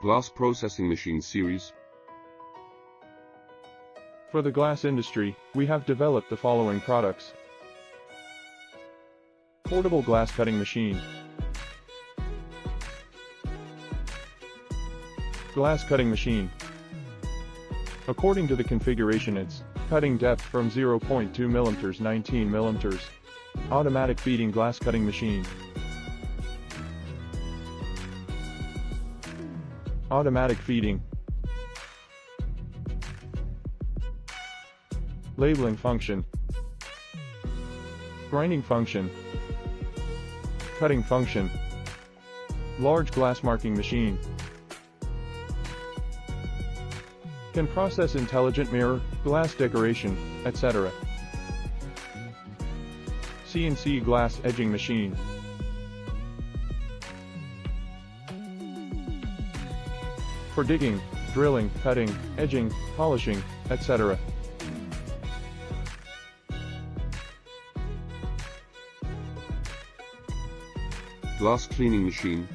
Glass processing machine series. For the glass industry, we have developed the following products. Portable glass cutting machine. Glass cutting machine. According to the configuration, its cutting depth from 0.2 mm 19 mm. Automatic feeding glass cutting machine. Automatic feeding. Labeling function. Grinding function. Cutting function. Large glass marking machine. Can process intelligent mirror, glass decoration, etc. CNC glass edging machine. For digging, drilling, cutting, edging, polishing, etc. Glass cleaning machine.